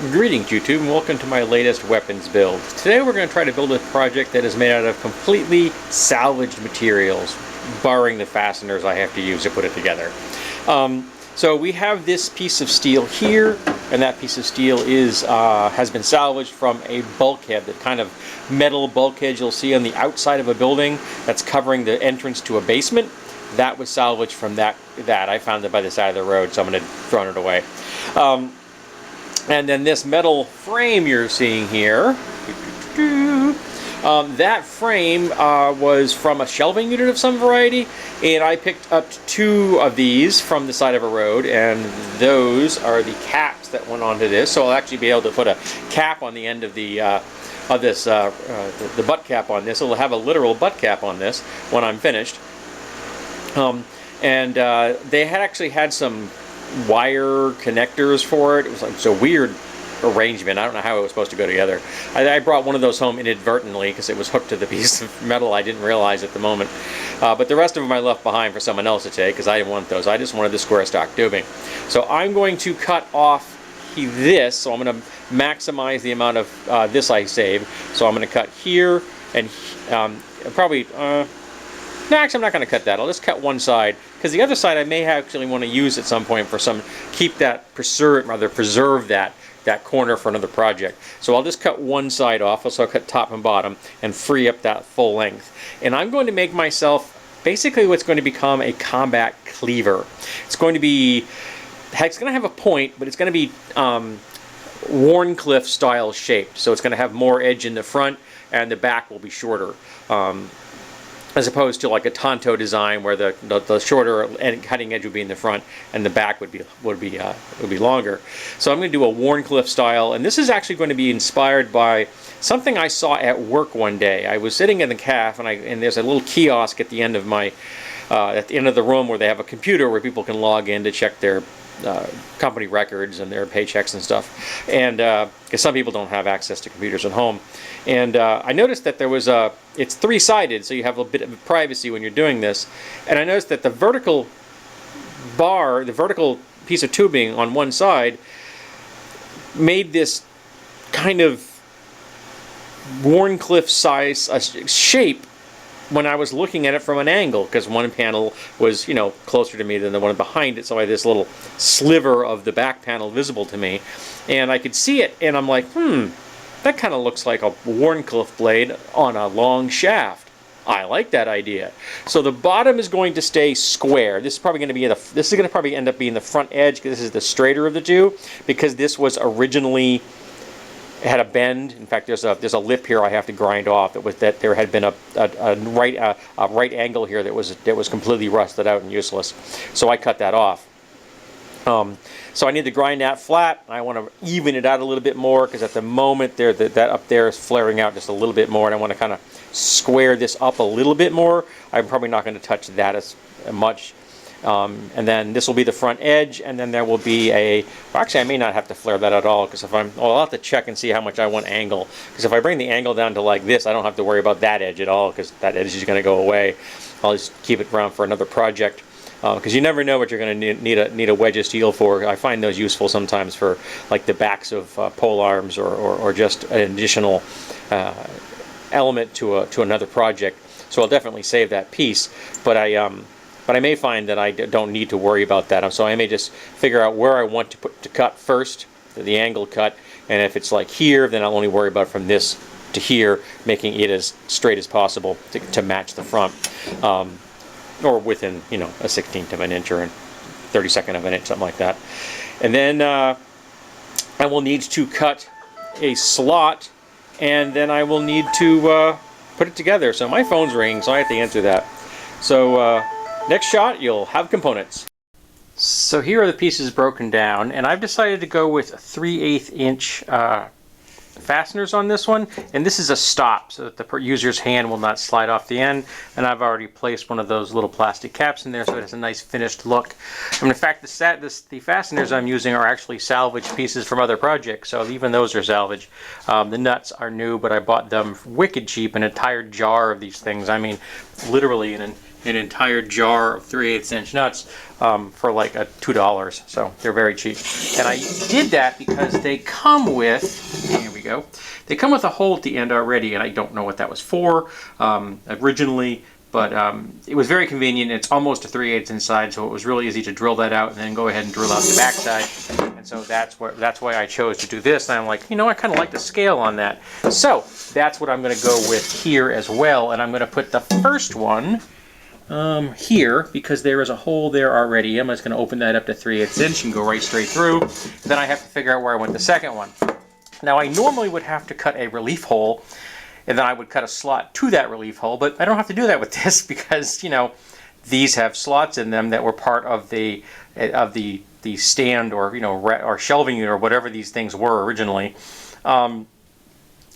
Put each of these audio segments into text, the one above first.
Greetings YouTube and welcome to my latest weapons build. Today we're going to try to build a project that is made out of completely salvaged materials, barring the fasteners I have to use to put it together. So we have this piece of steel here, and that piece of steel has been salvaged from a bulkhead, the kind of metal bulkhead you'll see on the outside of a building that's covering the entrance to a basement. That was salvaged from that. I found it by the side of the road, so I'm going to throw it away. And then this metal frame you're seeing here, that frame was from a shelving unit of some variety, and I picked up 2 of these from the side of a road, and those are the caps that went onto this. So I'll actually be able to put a cap on the end of the butt cap on this. It'll have a literal butt cap on this when I'm finished. They had actually had some wire connectors for it. It was like it's a weird arrangement. I don't know how it was supposed to go together. I brought one of those home inadvertently because it was hooked to the piece of metal. I didn't realize at the moment. But the rest of them I left behind for someone else to take because I didn't want those. I just wanted the square stock tubing. So I'm going to cut off this. So I'm going to maximize the amount of this I save. So I'm going to cut here and probably... No, actually, I'm not going to cut that. I'll just cut one side, because the other side I may actually want to use at some point for preserve that corner for another project. So I'll just cut one side off. Also, I'll cut top and bottom and free up that full length. And I'm going to make myself basically what's going to become a combat cleaver. It's going to have a point, but it's going to be Warncliffe style shaped. So it's going to have more edge in the front, and the back will be shorter. As opposed to like a Tonto design where the shorter cutting edge would be in the front and the back would be longer. So I'm going to do a Warncliffe style, and this is actually going to be inspired by something I saw at work one day. I was sitting in the caf, and there's a little kiosk at the end of the room where they have a computer where people can log in to check their company records and their paychecks and stuff, and because some people don't have access to computers at home. And I noticed that it's 3-sided, so you have a bit of privacy when you're doing this. And I noticed that the vertical piece of tubing on one side made this kind of Warncliffe size shape when I was looking at it from an angle, because one panel was, closer to me than the one behind it, so I had this little sliver of the back panel visible to me, and I could see it, and I'm like, that kind of looks like a Warncliffe blade on a long shaft. I like that idea. So the bottom is going to stay square. This is probably going to probably end up being the front edge, because this is the straighter of the two, because this was originally had a bend. In fact, there's a lip here I have to grind off. That there had been a right angle here that was completely rusted out and useless. So I cut that off. So I need to grind that flat. I want to even it out a little bit more, because at the moment that up there is flaring out just a little bit more, and I want to kind of square this up a little bit more. I'm probably not going to touch that as much. And then this will be the front edge, and then there will be actually I may not have to flare that at all, because I'll have to check and see how much I want angle, because if I bring the angle down to like this, I don't have to worry about that edge at all, because that edge is going to go away. I'll just keep it around for another project, because you never know what you're going to need a wedge of steel for. I find those useful sometimes for like the backs of pole arms, or just an additional element to another project. So I'll definitely save that piece, but I may find that I don't need to worry about that. So I may just figure out where I want to cut first, the angle cut, and if it's like here, then I'll only worry about from this to here, making it as straight as possible to match the front, or within a 1/16 of an inch or a 32nd of an inch, something like that. And then I will need to cut a slot, and then I will need to put it together. So my phone's ringing, so I have to answer that. So next shot, you'll have components. So here are the pieces broken down, and I've decided to go with 3/8 inch fasteners on this one, and this is a stop so that the user's hand will not slide off the end, and I've already placed one of those little plastic caps in there so it has a nice finished look. In fact, the fasteners I'm using are actually salvage pieces from other projects, so even those are salvage. The nuts are new, but I bought them wicked cheap, an entire jar of these things. I mean, literally an entire jar of 3/8 inch nuts for like $2, so they're very cheap. And I did that because they come with, here we go, they come with a hole at the end already, and I don't know what that was for originally, but it was very convenient. It's almost a 3/8 inside, so it was really easy to drill that out and then go ahead and drill out the backside. And so that's why I chose to do this. And I'm like, you know, I kind of like the scale on that. So that's what I'm going to go with here as well. And I'm going to put the first one here, because there is a hole there already. I'm just going to open that up to 3/8 inch and go right straight through. Then I have to figure out where I want the second one. Now I normally would have to cut a relief hole, and then I would cut a slot to that relief hole, but I don't have to do that with this because, you know, these have slots in them that were part of the stand, or, you know, or shelving unit, or whatever these things were originally.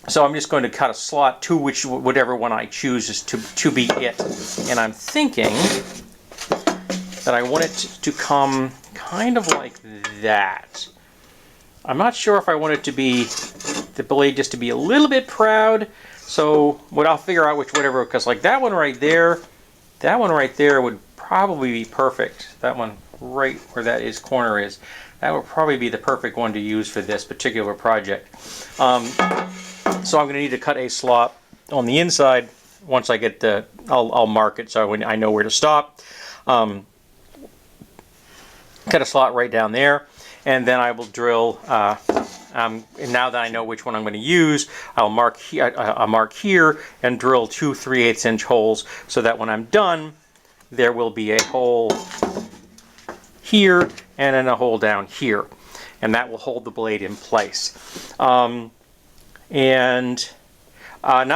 So I'm just going to cut a slot to whatever one I choose is to be it. And I'm thinking that I want it to come kind of like that. I'm not sure if I want it to be, the blade just to be a little bit proud. So I'll figure out whatever, because like that one right there would probably be perfect. That one right where that corner is, that would probably be the perfect one to use for this particular project. So I'm going to need to cut a slot on the inside. Once I get I'll mark it so I know where to stop. Cut a slot right down there, and then I will drill. And now that I know which one I'm going to use, I'll mark here and drill 2 3/8 inch holes, so that when I'm done, there will be a hole here and then a hole down here, and that will hold the blade in place. Not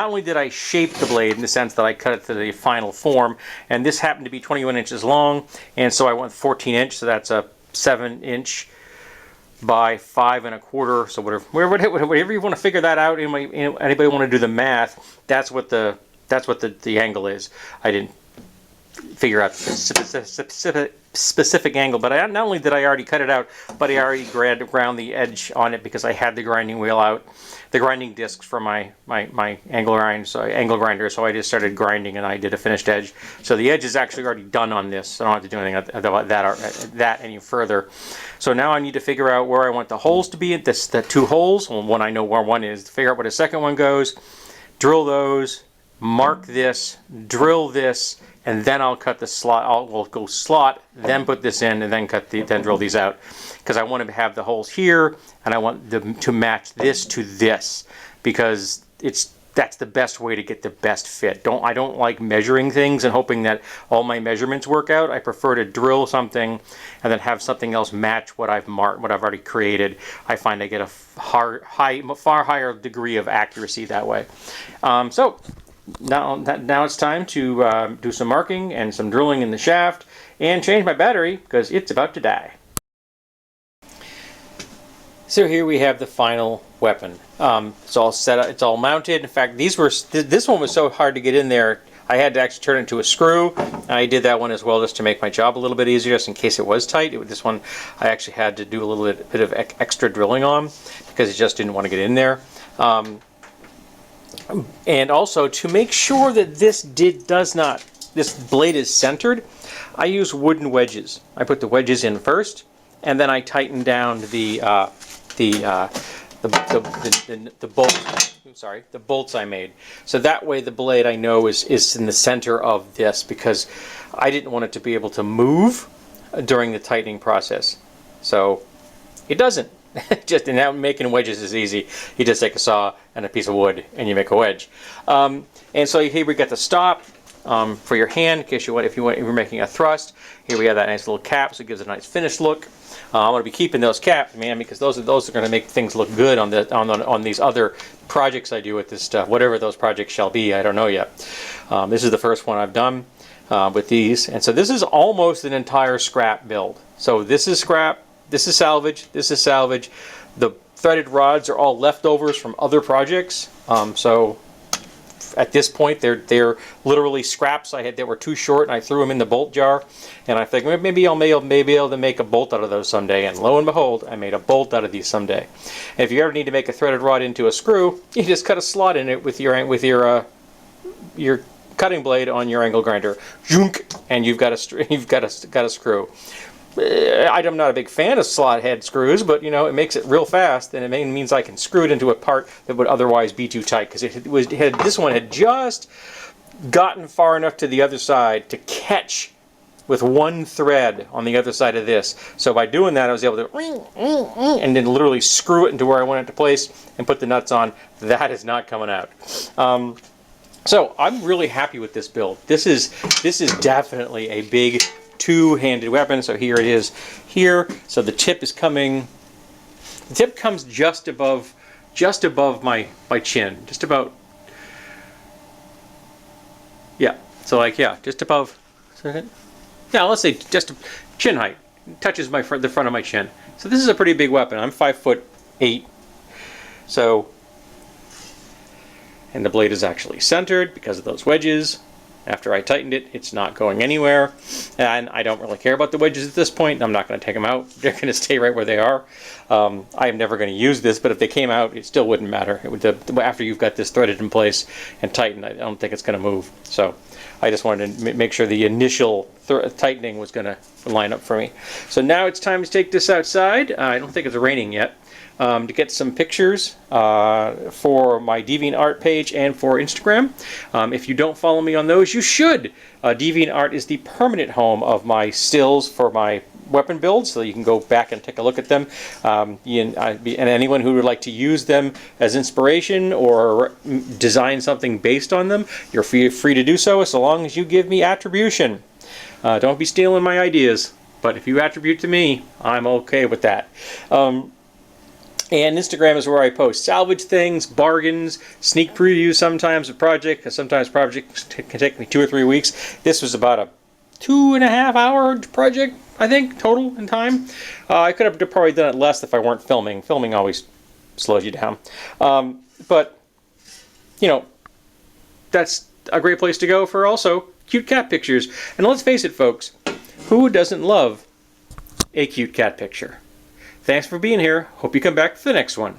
only did I shape the blade in the sense that I cut it to the final form, and this happened to be 21 inches long, and so I went 14 inch, so that's a 7 inch by 5 1/4, so whatever you want to figure that out. Anybody want to do the math? That's what the angle is. I didn't figure out the specific angle, but not only did I already cut it out, but I already ground the edge on it because I had the grinding wheel out, the grinding discs for my angle grinder, so I just started grinding and I did a finished edge. So the edge is actually already done on this, so I don't have to do anything about that any further. So now I need to figure out where I want the holes to be. The 2 holes, well, one I know where one is, figure out where the second one goes, drill those, mark this, drill this, and then I'll cut the slot. I'll go slot, then put this in, and then then drill these out, because I want to have the holes here, and I want them to match this to this, because that's the best way to get the best fit. I don't like measuring things and hoping that all my measurements work out. I prefer to drill something and then have something else match what I've marked, what I've already created. I find I get a far higher degree of accuracy that way. So now it's time to do some marking and some drilling in the shaft and change my battery because it's about to die. So here we have the final weapon. It's all set up, it's all mounted. In fact, this one was so hard to get in there, I had to actually turn it into a screw. And I did that one as well just to make my job a little bit easier, just in case it was tight. This one I actually had to do a little bit of extra drilling on because it just didn't want to get in there. And also to make sure that this blade is centered, I use wooden wedges. I put the wedges in first, and then I tighten down the bolts I made. So that way the blade I know is in the center of this, because I didn't want it to be able to move during the tightening process. So it doesn't. And now making wedges is easy. You just take a saw and a piece of wood and you make a wedge. And so here we got the stop for your hand in case if you're making a thrust. Here we have that nice little cap, so it gives it a nice finished look. I'm going to be keeping those caps, man, because those are going to make things look good on these other projects I do with this stuff. Whatever those projects shall be, I don't know yet. This is the first one I've done with these, and so this is almost an entire scrap build. So this is scrap. This is salvage. This is salvage. The threaded rods are all leftovers from other projects. So at this point, they're literally scraps I had that were too short, and I threw them in the bolt jar. And I figured maybe I'll be able to make a bolt out of those someday. And lo and behold, I made a bolt out of these someday. And if you ever need to make a threaded rod into a screw, you just cut a slot in it with your cutting blade on your angle grinder, and you've got a screw. I'm not a big fan of slot head screws, but you know, it makes it real fast, and it means I can screw it into a part that would otherwise be too tight, because this one had just gotten far enough to the other side to catch with one thread on the other side of this. So by doing that, I was able to and then literally screw it into where I want it to place and put the nuts on. That is not coming out. So I'm really happy with this build. This is definitely a big two-handed weapon. So here it is here. So the tip is coming. The tip comes just above my chin, just about. Yeah. So like, yeah, just above. Yeah, let's say just chin height. It touches the front of my chin. So this is a pretty big weapon. I'm 5'8". So, and the blade is actually centered because of those wedges. After I tightened it, it's not going anywhere. And I don't really care about the wedges at this point. I'm not going to take them out. They're going to stay right where they are. I am never going to use this, but if they came out, it still wouldn't matter. It would, after you've got this threaded in place and tightened, I don't think it's going to move. So I just wanted to make sure the initial tightening was going to line up for me. So now it's time to take this outside. I don't think it's raining yet. To get some pictures for my DeviantArt page and for Instagram. If you don't follow me on those, you should. DeviantArt is the permanent home of my stills for my weapon builds, so you can go back and take a look at them. And anyone who would like to use them as inspiration or design something based on them, you're free to do so, as long as you give me attribution. Don't be stealing my ideas, but if you attribute to me, I'm okay with that. And Instagram is where I post salvage things, bargains, sneak previews sometimes of projects, because sometimes projects can take me 2 or 3 weeks. This was about a 2.5 hour project, I think, total in time. I could have probably done it less if I weren't filming. Filming always slows you down. But, you know, that's a great place to go for also cute cat pictures. And let's face it, folks, who doesn't love a cute cat picture? Thanks for being here. Hope you come back for the next one.